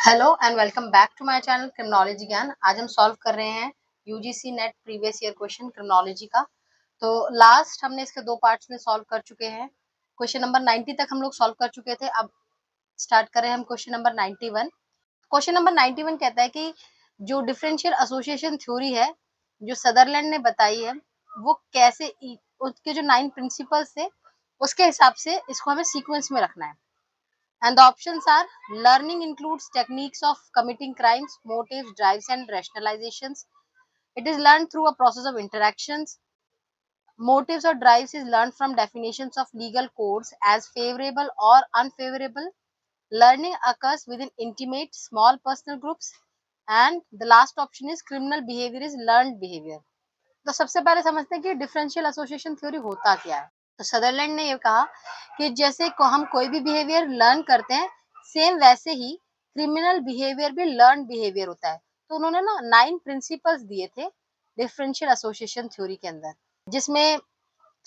Hello and welcome back to my channel criminology Gyan. आज हम solve कर रहे हैं UGC NET previous year question criminology का। तो लास्ट हमने इसके दो पार्ट्स में सॉल्व कर चुके हैं। क्वेश्चन नंबर 90 तक हम लोग सॉल्व कर चुके थे। अब स्टार्ट करें हम क्वेश्चन नंबर 91। क्वेश्चन नंबर 91 कहता है कि जो डिफरेंशियल एसोसिएशन थ्योरी है जो सदरलैंड ने बताई है वो कैसे, उसके जो 9 प्रिंसिपल्स थे उसके हिसाब से इसको हमें सीक्वेंस में रखना है। And the options are: learning includes techniques of committing crimes, motives, drives, and rationalizations. It is learned through a process of interactions. Motives or drives is learned from definitions of legal codes as favorable or unfavorable. Learning occurs within intimate, small personal groups. And the last option is criminal behavior is learned behavior. तो सबसे पहले समझते हैं कि differential association theory होता क्या है। तो सदरलैंड ने ये कहा कि जैसे को हम कोई भी बिहेवियर लर्न करते हैं सेम वैसे ही क्रिमिनल बिहेवियर भी लर्न बिहेवियर होता है। तो उन्होंने ना 9 प्रिंसिपल्स दिए थे डिफरेंशियल एसोसिएशन थ्योरी के अंदर, जिसमें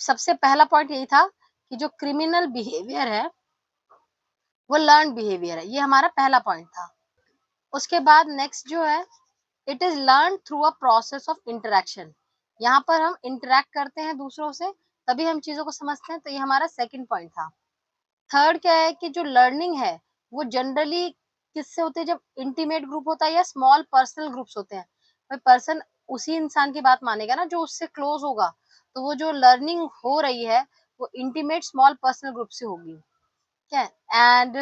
सबसे पहला पॉइंट यही था कि जो क्रिमिनल बिहेवियर है वो लर्न बिहेवियर है। ये हमारा पहला पॉइंट था। उसके बाद नेक्स्ट जो है, it is learn through a process of interaction. यहाँ पर हम इंटरेक्ट करते हैं दूसरों से तभी हम चीजों को समझते हैं। तो ये हमारा सेकंड पॉइंट था। थर्ड क्या है कि जो लर्निंग है वो जनरली किससे होती है, जब इंटीमेट ग्रुप होता है या स्मॉल पर्सनल ग्रुप्स होते हैं। भाई पर्सन उसी इंसान की बात मानेगा ना जो उससे क्लोज होगा। तो वो जो लर्निंग हो रही है वो इंटीमेट स्मॉल पर्सनल ग्रुप से होगी। क्या है? एंड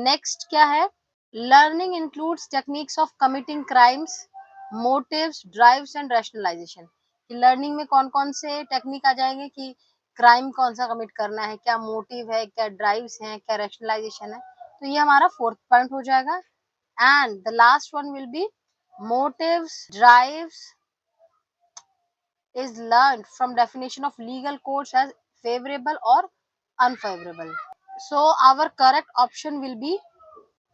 नेक्स्ट क्या है, learning includes techniques of committing crimes, motives, drives and rationalisation. कि लर्निंग में कौन कौन से टेक्निक आ जाएंगे कि क्राइम कौन सा कमिट करना है, क्या मोटिव है, क्या ड्राइव्स हैं, क्या रैशनलाइजेशन है। तो ये हमारा फोर्थ पॉइंट हो जाएगा। And the last one will be motives, drives is learned from definition of legal codes as favorable or unfavorable. So our correct option will be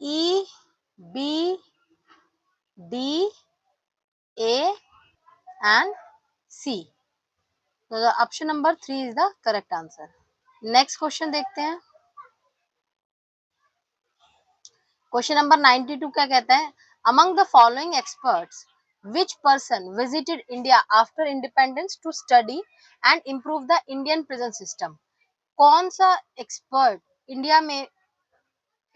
E, B, D, A and C. So the option number 3 is the correct answer. Next question देखते हैं। Question number 92 क्या कहता है, among the following experts which person visited India after independence to study and improve the Indian prison system। कौन सा expert India में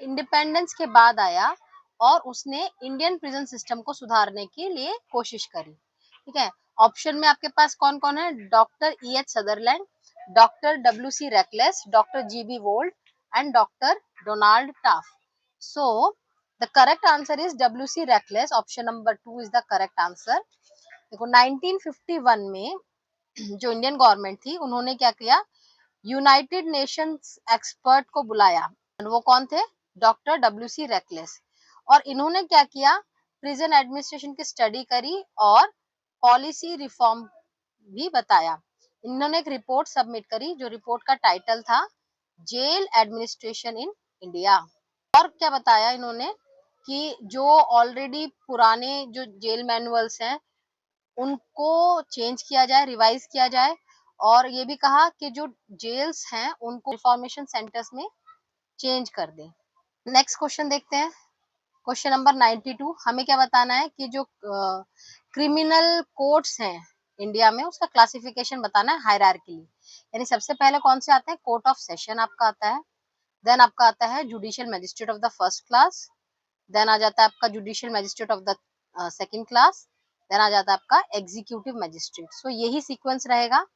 independence के बाद आया और उसने इंडियन प्रिजन सिस्टम को सुधारने के लिए कोशिश करी। ठीक है, ऑप्शन में आपके पास कौन कौन है, doctor E.H. Sutherland, doctor W.C. Reckless, doctor G.B. Vold and doctor Donald Taft. So the correct answer is W.C. Reckless. Option number 2 is the correct answer. देखो 1951 में जो इंडियन गवर्नमेंट थी उन्होंने क्या किया, यूनाइटेड नेशंस एक्सपर्ट को बुलाया। वो कौन थे, डॉक्टर W.C. रेकलेस। और इन्होंने क्या किया, प्रिजन एडमिनिस्ट्रेशन की स्टडी करी और पॉलिसी रिफॉर्म भी बताया। इन्होंने एक रिपोर्ट सबमिट करी जो रिपोर्ट का टाइटल था जेल एडमिनिस्ट्रेशन इन इंडिया। और क्या बताया इन्होंने कि जो ऑलरेडी पुराने जो जेल मैनुअल्स हैं उनको चेंज किया जाए, रिवाइज किया जाए। और ये भी कहा कि जो जेल्स हैं उनको रिफॉर्मेशन सेंटर्स में चेंज कर दें। नेक्स्ट क्वेश्चन देखते हैं। क्वेश्चन नंबर 92 हमें क्या बताना है कि जो क्रिमिनल कोर्ट्स हैं इंडिया में उसका क्लासिफिकेशन बताना है हायरार्कीली। यानी सबसे पहले कौन से आते हैं, कोर्ट ऑफ सेशन आपका आता है, देन आपका आता है judicial magistrate of the first class, then आ जाता है आपका judicial magistrate of the second class, then आ जाता है आपका एग्जीक्यूटिव मजिस्ट्रेट। सो यही सीक्वेंस रहेगा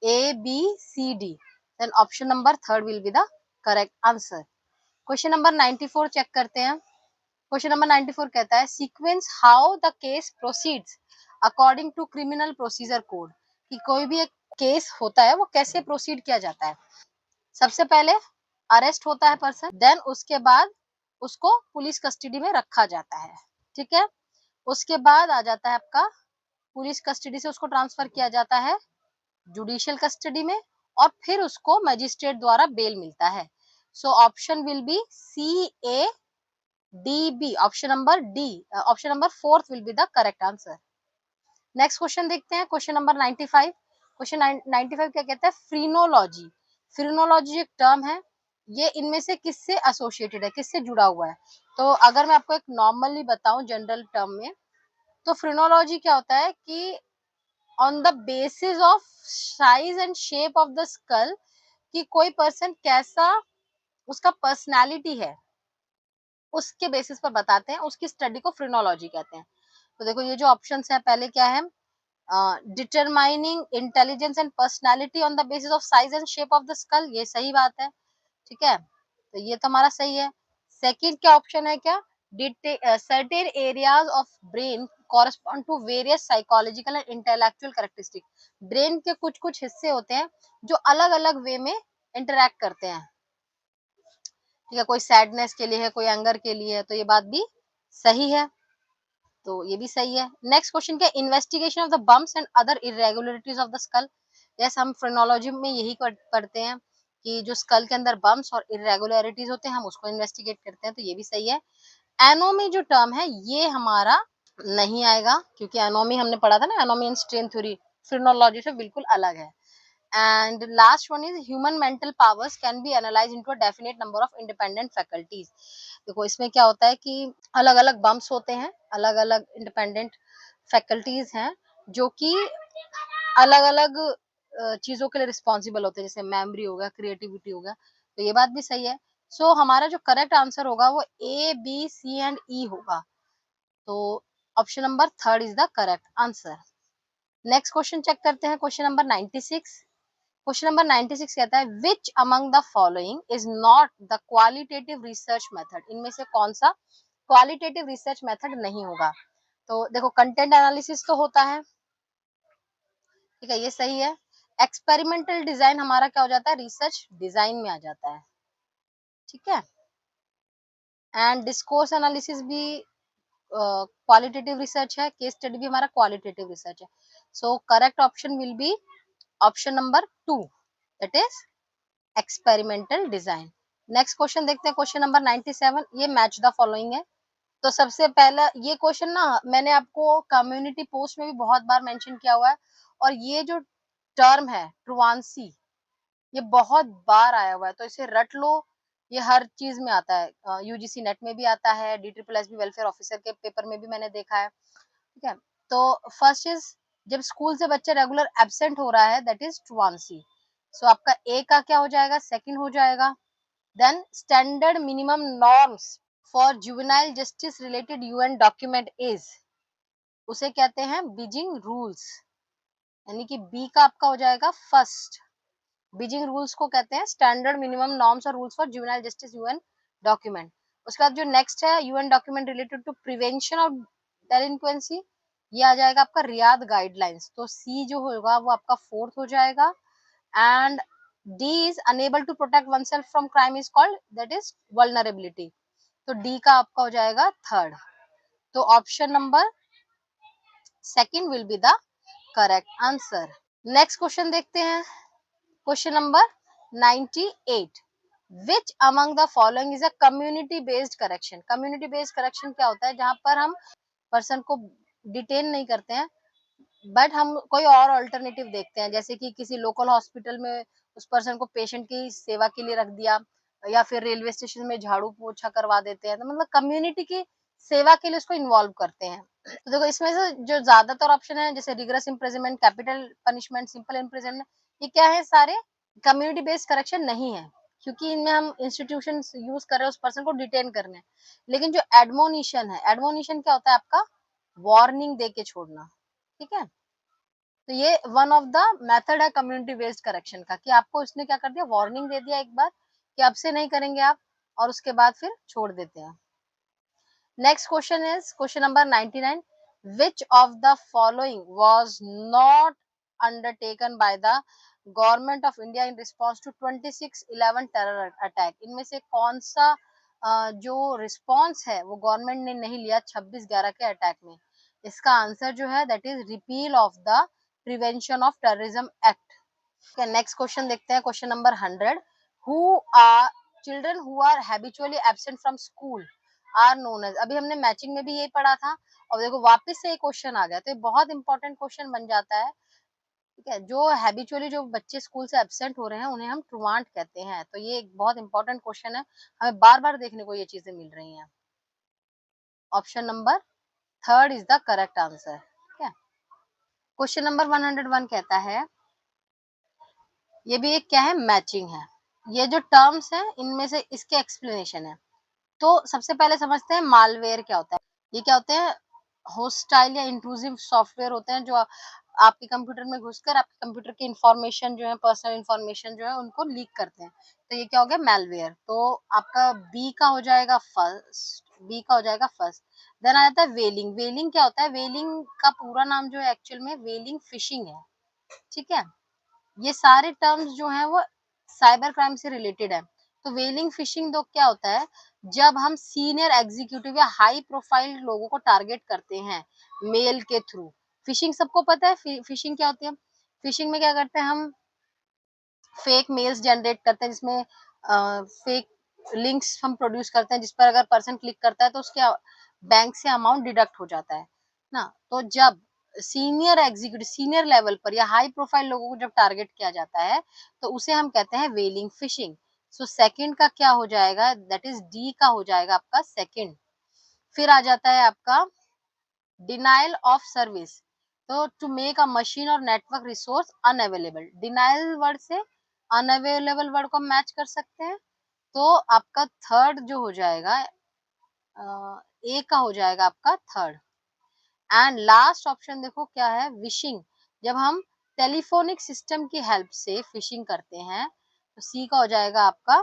ABCD। Then option number 3 will be the correct answer. Question number 94 check करते हैं। क्वेश्चन नंबर 94 कहता है sequence how the case proceeds according to criminal procedure code. कि कोई भी एक केस होता है वो कैसे प्रोसीड किया जाता है। सबसे पहले अरेस्ट होता है पर्सन, देन उसके बाद उसको पुलिस कस्टडी में रखा जाता है। ठीक है, उसके बाद आ जाता है आपका पुलिस कस्टडी से उसको ट्रांसफर किया जाता है जुडिशियल कस्टडी में और फिर उसको मजिस्ट्रेट द्वारा बेल मिलता है। So option will be CADB। Option number D, option number 4 will be the correct answer. Next question देखते हैं। Question number 95। क्वेश्चन 95 क्या कहता है, फ्रीनोलॉजी। फ्रीनोलॉजी एक टर्म है ये इनमें से किससे एसोसिएटेड है, किससे जुड़ा हुआ है? तो अगर मैं आपको एक नॉर्मली बताऊं जनरल टर्म में, तो फ्रेनोलॉजी क्या होता है कि on the basis of size and shape of the skull, कि कोई पर्सन कैसा, उसका पर्सनालिटी है, उसके बेसिस पर बताते हैं, उसकी स्टडी को फ्रेनोलॉजी कहते हैं। तो देखो ये जो ऑप्शंस है, पहले क्या है, determining intelligence and personality on the basis of size and shape of the skull, ये सही बात है, ठीक है, तो ये तो हमारा सही है। सेकंड क्या ऑप्शन है, क्या, certain areas of brain correspond to various psychological and intellectual characteristic, brain के कुछ कुछ हिस्से होते हैं जो अलग अलग वे में इंटरेक्ट करते हैं, ठीक है, कोई सैडनेस के लिए है, कोई एंगर के लिए है, तो ये बात भी सही है, तो ये भी सही है। नेक्स्ट क्वेश्चन क्या, investigation of the bumps and other irregularities of the skull, yes, हम फ्रेनोलॉजी में यही पढ़ते हैं कि जो स्कल के अंदर बम्प्स और इरेगुलरिटीज होते हैं, हम उसको इन्वेस्टिगेट करते हैं, तो ये भी सही है। एनोमी जो टर्म है ये हमारा नहीं आएगा, क्योंकि एनोमी हमने पढ़ा था ना, anomie and strain theory phrenology से बिल्कुल अलग है। And last one is human mental powers can be analyzed into a definite number of independent faculties। देखो इसमें क्या होता है कि अलग अलग बम्प्स होते हैं, अलग अलग इंडिपेंडेंट फैकल्टीज हैं, जो कि अलग अलग चीजों के लिए रिस्पॉन्सिबल होते हैं, जैसे मेमोरी हो गया, क्रिएटिविटी हो गया, तो ये बात भी सही है। सो हमारा जो करेक्ट आंसर होगा वो ए, बी, सी एंड ई होगा, तो option number third is the correct answer. Next question चेक करते हैं, क्वेश्चन नंबर 96। क्वेश्चन नंबर 96 कहता है विच among the following is not the qualitative research method, इनमें से कौन सा क्वालिटेटिव रिसर्च मेथड नहीं होगा? तो देखो कंटेंट एनालिसिस तो होता है, ठीक है, ये सही है। एक्सपेरिमेंटल डिजाइन हमारा क्या हो जाता है, रिसर्च डिजाइन में आ जाता है, ठीक है। एंड डिस्कोर्स एनालिसिस भी क्वालिटेटिव रिसर्च है, केस स्टडी भी हमारा क्वालिटेटिव रिसर्च है। So correct option will be option number 2, that is experimental design. Next question देखते हैं, क्वेश्चन नंबर 97, ये मैच द फॉलोइंग है। तो सबसे पहला ये क्वेश्चन ना मैंने आपको कम्युनिटी पोस्ट में भी बहुत बार मेंशन किया हुआ है, और ये जो टर्म है ट्रुआंसी, ये बहुत बार आया हुआ है, तो इसे रट लो, ये हर चीज में आता है, यूजीसी नेट में भी आता है, DSSS वेलफेयर ऑफिसर के पेपर में भी मैंने देखा है, ठीक है। तो फर्स्ट इज, जब स्कूल से बच्चा रेगुलर एब्सेंट हो रहा है, दैट इज ट्रुआंसी। सो आपका ए का क्या हो जाएगा, सेकंड हो जाएगा। Then standard minimum norms for juvenile justice related UN document is, उसे कहते हैं बीजिंग रूल्स, यानी कि बी का आपका हो जाएगा फर्स्ट, बीजिंग रूल्स को कहते हैं स्टैंडर्ड मिनिमम नॉर्म्स और rules for juvenile justice UN document. उसके बाद जो नेक्स्ट है UN document related to prevention of delinquency, ये आ जाएगा आपका रियाद गाइडलाइंस, तो सी जो होगा वो आपका फोर्थ हो जाएगा। And D is unable to protect oneself from crime is called, that is vulnerability, तो डी का आपका हो जाएगा थर्ड, तो option number second will be the correct answer. Next question देखते हैं, question number 98, which among the following is a community based correction. Community based correction क्या होता है, जहां पर हम पर्सन को डिटेन नहीं करते हैं, बट हम कोई और अल्टरनेटिव देखते हैं, जैसे कि किसी लोकल हॉस्पिटल में उस पर्सन को पेशेंट की सेवा के लिए रख दिया, या फिर रेलवे स्टेशन में झाड़ू पोछा करवा देते हैं, तो मतलब कम्युनिटी की सेवा के लिए उसको इन्वॉल्व करते हैं। तो देखो इसमें से जो ज्यादातर ऑप्शन है, जैसे rigorous imprisonment, capital punishment, simple imprisonment, ये क्या है, सारे कम्युनिटी बेस्ड करेक्शन नहीं है, क्योंकि इनमें हम इंस्टीट्यूशन यूज कर रहे हैं उस पर्सन को डिटेन करने। लेकिन जो एडमोनिशन है, एडमोनिशन क्या होता है आपका, वार्निंग दे के छोड़ना, ठीक है। तो ये वन ऑफ द मेथड है कम्युनिटी बेस्ड करेक्शन का, कि आपको उसने क्या कर दिया, वार्निंग दे दिया एक बार कि अब से नहीं करेंगे आप, और उसके बाद फिर छोड़ देते हैं। Next question is question number 99, which of the following was not undertaken by the government of India in response to 26/11 terror attack, इनमें से कौन सा जो रिस्पॉन्स है वो गवर्नमेंट ने नहीं लिया 26/11 के अटैक में? इसका आंसर जो है that is repeal of the prevention of terrorism act. Next question देखते हैं, question number 100, who are children who are habitually absent from school are known as, अभी हमने मैचिंग में भी यही पढ़ा था, और देखो वापस से एक क्वेश्चन आ गया, तो ये बहुत इंपॉर्टेंट क्वेश्चन बन जाता है ठीक है, जो हैबिचुअली जो बच्चे स्कूल से एब्सेंट हो रहे हैं उन्हें हम ट्रूवांट कहते हैं। तो ये एक बहुत इंपॉर्टेंट क्वेश्चन है, हमें बार-बार देखने को ये चीजें मिल रही हैं। Option number third is the correct answer. ठीक है, क्वेश्चन नंबर 101 कहता है, ये भी एक क्या है, मैचिंग है। ये जो टर्म्स हैं इनमें से इसके एक्सप्लेनेशन है। तो सबसे पहले समझते हैं मालवेयर क्या होता है। ये क्या होते हैं, होस्टाइल या इंट्रूसिव सॉफ्टवेयर होते हैं जो आपके कंप्यूटर में घुसकर आपके कंप्यूटर की इंफॉर्मेशन जो है, पर्सनल इंफॉर्मेशन जो है उनको लीक करते हैं। तो ये क्या हो गया, मैलवेयर। तो आपका बी का हो जाएगा फर्स्ट, बी का हो जाएगा फर्स्ट। देन आ जाता है वेलिंग। वेलिंग क्या होता है, वेलिंग का पूरा नाम जो है एक्चुअल में वेलिंग फिशिंग है। ठीक है, ये सारे टर्म्स जो हैं वो साइबर क्राइम से रिलेटेड है। तो वेलिंग फिशिंग तो क्या होता है, जब हम सीनियर एग्जीक्यूटिव या हाई प्रोफाइल लोगों को टारगेट करते हैं मेल के थ्रू। फिशिंग सबको पता है, फिशिंग क्या होती है। फिशिंग में क्या करते हैं हम, फेक मेल्स जनरेट करते हैं जिसमें फेक लिंक्स हम प्रोड्यूस करते हैं, जिस पर अगर पर्सन क्लिक करता है तो उसके बैंक से अमाउंट डिडक्ट हो जाता है ना। तो जब सीनियर एग्जीक्यूटिव, सीनियर लेवल पर या हाई प्रोफाइल लोगों को जब टारगेट किया जाता है तो उसे हम कहते हैं वेलिंग फिशिंग। सो सेकंड का क्या हो जाएगा, दैट इज डी का हो जाएगा आपका सेकंड। फिर आ जाता है आपका डिनायल ऑफ सर्विस। तो टू मेक अ मशीन और network resource unavailable, denial word से अनअवेलेबल वर्ड को मैच कर सकते हैं। तो आपका थर्ड जो हो जाएगा, ए का हो जाएगा आपका थर्ड। एंड लास्ट ऑप्शन देखो क्या है, विशिंग। जब हम टेलीफोनिक सिस्टम की हेल्प से फिशिंग करते हैं तो सी का हो जाएगा आपका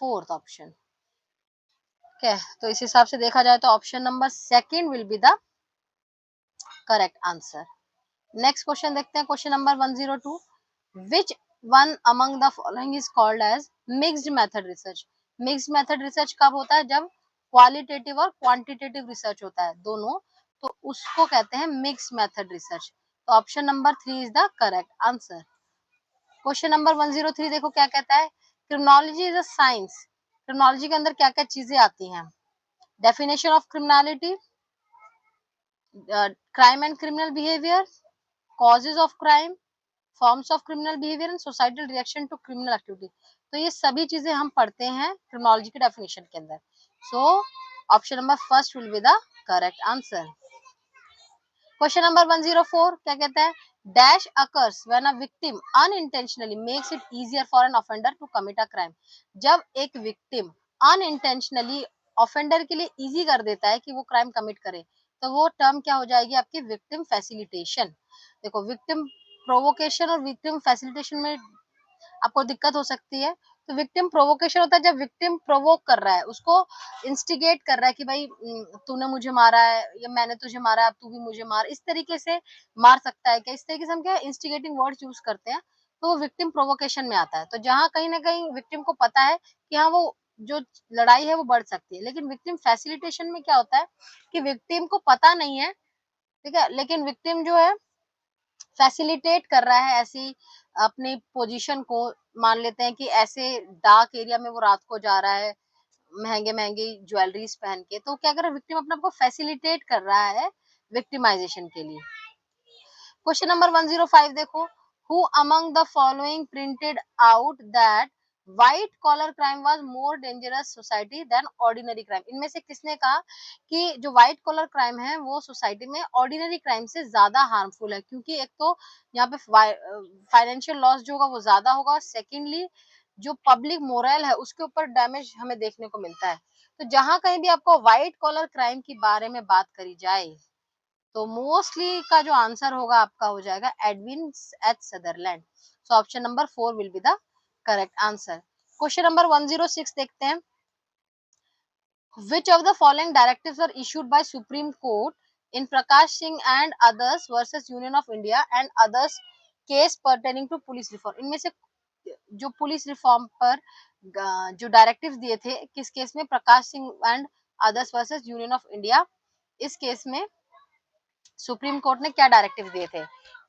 फोर्थ ऑप्शन। ठीक है, तो इस हिसाब से देखा जाए तो option number second will be the correct answer. Next question देखते हैं, question number 102। Which one among the following is called as mixed method research. Mixed method research कब होता है, जब क्वालिटेटिव और क्वांटिटेटिव रिसर्च होता है दोनों, तो उसको कहते हैं मिक्स्ड मेथड रिसर्च। तो option number 3 is the correct answer. Question number 103 देखो क्या कहता है, criminology is a science. Criminology के अंदर क्या क्या चीजें आती हैं, definition of criminality, crime and criminal behavior, causes of crime, forms of criminal behavior and societal reaction to criminal activity। तो ये सभी चीजें हम पढ़ते हैं क्रिमिनोलॉजी की डेफिनेशन के अंदर। So option number first will be the correct answer. Question number 104 क्या कहता है, dash occurs when a victim unintentionally makes it easier for an offender to commit a crime. जब एक विक्टिम अनइंटेंशनली ऑफेंडर के लिए easy कर देता है कि वो क्राइम कमिट करे, तो वो टर्म क्या हो जाएगी आपकी, विक्टिम फैसिलिटेशन। देखो, विक्टिम प्रोवोकेशन और विक्टिम फैसिलिटेशन में आपको दिक्कत हो सकती है। तो विक्टिम प्रोवोकेशन होता है जब विक्टिम प्रोवोक कर रहा है, उसको इंस्टिगेट कर रहा है कि भाई तूने मुझे मारा है या मैंने तुझे मारा है, अब तू भी मुझे मार, इस तरीके से मार सकता है क्या, इस तरीके से हम क्या इंस्टिगेटिंग वर्ड्स यूज करते हैं, तो वो विक्टिम प्रोवोकेशन में आता है। तो जहाँ कहीं ना कहीं विक्टिम को पता है कि हाँ वो जो लड़ाई है वो बढ़ सकती है, लेकिन विक्टिम फैसिलिटेशन में क्या होता है कि विक्टिम को पता नहीं है, ठीक है, लेकिन विक्टिम जो है फैसिलिटेट कर रहा है ऐसी अपनी पोजीशन को। मान लेते हैं कि ऐसे डार्क एरिया में वो रात को जा रहा है महंगे महंगे ज्वेलरीज पहन के, तो क्या कर रहा है विक्टिम अपने आप को फैसिलिटेट कर रहा है विक्टिमाइजेशन के लिए। क्वेश्चन नंबर 105 देखो, who among the following printed out that white collar crime was more dangerous society than ordinary crime. इनमें से किसने कहा कि जो व्हाइट कॉलर क्राइम है वो सोसाइटी में ऑर्डिनरी क्राइम से ज्यादा हार्मफुल है, क्योंकि एक तो यहाँ पे फाइनेंशियल लॉस जो होगा वो ज्यादा होगा, और सेकेंडली जो पब्लिक मोरल है उसके ऊपर डैमेज हमें देखने को मिलता है। तो जहां कहीं भी आपको व्हाइट कॉलर क्राइम के बारे में बात करी जाए तो मोस्टली का जो आंसर होगा आपका हो जाएगा Edwin H Sutherland. So option number 4 will be the correct answer. Question number 106 देखते हैं, which of the following directives were issued by Supreme Court in Prakash Singh and others versus Union of India and others case pertaining to police reform। इनमें से जो police reform पर जो directives दिए थे किस केस में, Prakash Singh and others versus union of India, इस केस में सुप्रीम कोर्ट ने क्या डायरेक्टिव दिए थे।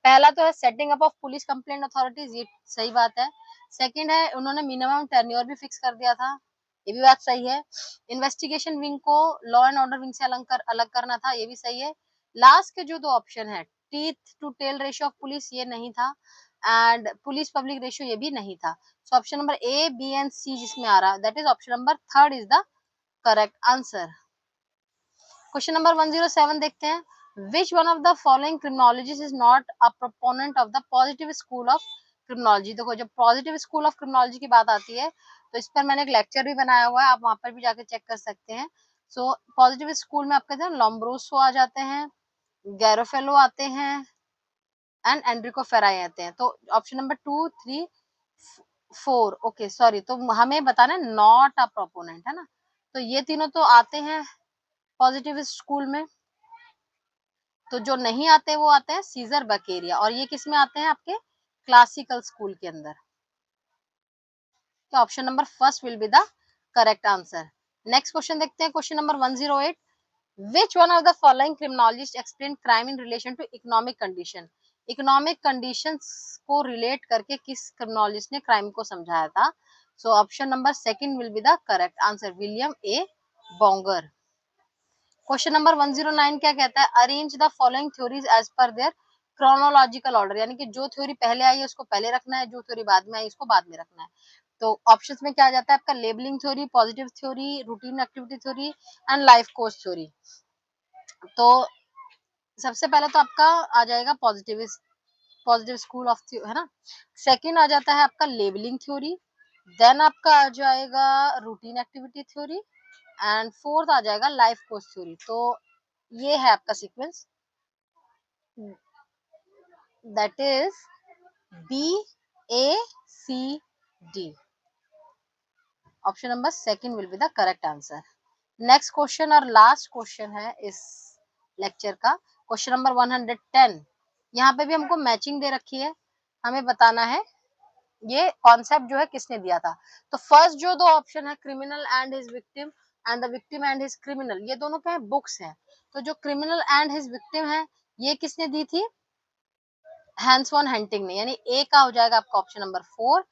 पहला तो है setting up of police complaint authorities, ये सही बात है। सेकंड है उन्होंने मिनिमम टेन्योर भी फिक्स कर दिया था, ये भी बात सही है। इन्वेस्टिगेशन विंग को लॉ एंड ऑर्डर विंग से अलग करना था, ये भी सही है। लास्ट के जो दो ऑप्शन है teeth to tail ratio of police ये नहीं था, एंड पुलिस पब्लिक रेशियो ये भी नहीं था. So option number A, B and C जिसमें आ रहा, that is option number third is the correct answer. Question number 107 देखते हैं. Which one of the following criminologists is not a proponent of the positive school of criminology? देखो जब positive school of criminology की बात आती है तो इस पर मैंने एक लेक्चर भी बनाया हुआ है, आप वहां पर भी जाके चेक कर सकते हैं. सो पॉजिटिव स्कूल में आपके लॉम्ब्रोसो आ जाते हैं, गैरोफेलो आते हैं एंड एंड्रिको फेराई आते हैं. तो ऑप्शन नंबर 2, 3, 4, ओके सॉरी, तो हमें बताना है नॉट अ प्रोपोनेंट, है ना. तो ये तीनों तो आते हैं पॉजिटिव स्कूल में. तो जो नहीं आते वो आते हैं सीजर बकेरिया, और ये किस में आते हैं आपके क्लासिकल स्कूल के अंदर. तो option number first will be the correct answer. Next question देखते हैं. Question number 108. Which one of the following criminologists explain crime in relation to economic condition? Economic conditions को रिलेट करके किस क्रिमिनोलॉजिस्ट ने crime को समझाया था? So option number second will be the correct answer, William A Bonger. Question number 109 क्या कहता है? Arrange the following theories as per their chronological order, यानी कि जो थ्योरी पहले आई है उसको पहले रखना है, जो थ्योरी बाद में आई उसको बाद में रखना है. तो ऑप्शंस में क्या आ जाता है आपका? Labelling theory, positive theory, routine activity theory and life course theory. तो सबसे पहले तो आपका आ जाएगा पॉजिटिव स्कूल ऑफ, है ना. सेकंड आ जाता है आपका लेबलिंग थ्योरी, देन आपका आ जाएगा routine activity theory, and fourth आ जाएगा लाइफ कोर्स थ्योरी. तो ये है आपका sequence, that is B A C D. Option number second will be the correct answer. Next question और लास्ट क्वेश्चन है इस लेक्चर का, क्वेश्चन नंबर 110. यहाँ पे भी हमको मैचिंग दे रखी है, हमें बताना है ये कॉन्सेप्ट जो है किसने दिया था. तो फर्स्ट जो दो ऑप्शन है, criminal and his victim and the victim and his criminal, ये दोनों क्या है? बुक्स हैं. तो जो क्रिमिनल एंड हिज विक्टिम है ये किसने दी थी? हैंस वॉन हंटिंग ने, यानी ए का हो जाएगा आपका ऑप्शन नंबर 4.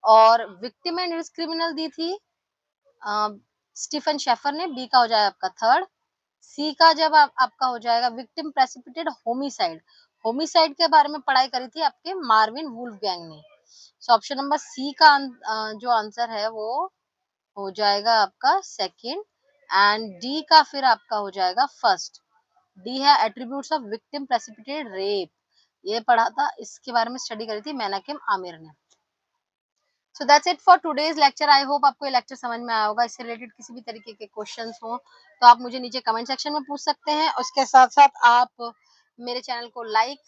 और विक्टिम एंड हिज क्रिमिनल दी थी स्टीफन शेफर ने, बी का हो जाएगा आपका थर्ड. सी का जब आपका हो जाएगा विक्टिम प्रेसिपिटेड होमिसाइड, होमिसाइड के बारे में पढ़ाई करी थी आपके मार्विन वुल्फगैंग ने. सो ऑप्शन नंबर सी का जो आंसर है वो हो जाएगा आपका सेकंड, एंड डी का फिर आपका हो जाएगा फर्स्ट. डी है attributes of victim precipitated rape, ये पढ़ा था, इसके बारे में स्टडी करी थी मेनाकिम आमिर ने. So that's it for today's lecture. I hope आपको ये लेक्चर समझ में आया होगा. इससे रिलेटेड किसी भी तरीके के क्वेश्चंस हो तो आप मुझे नीचे कमेंट सेक्शन में पूछ सकते हैं. उसके साथ साथ आप मेरे चैनल को लाइक,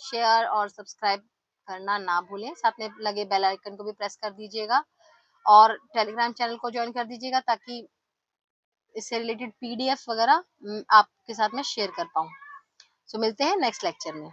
शेयर और सब्सक्राइब करना ना भूलें. साथ में लगे बेल आइकन को भी प्रेस कर दीजिएगा, और टेलीग्राम चैनल को ज्वाइन कर दीजिएगा ताकि इससे रिलेटेड पीडीएफ वगैरह आपके साथ में शेयर कर पाऊँ. सो मिलते हैं नेक्स्ट लेक्चर में.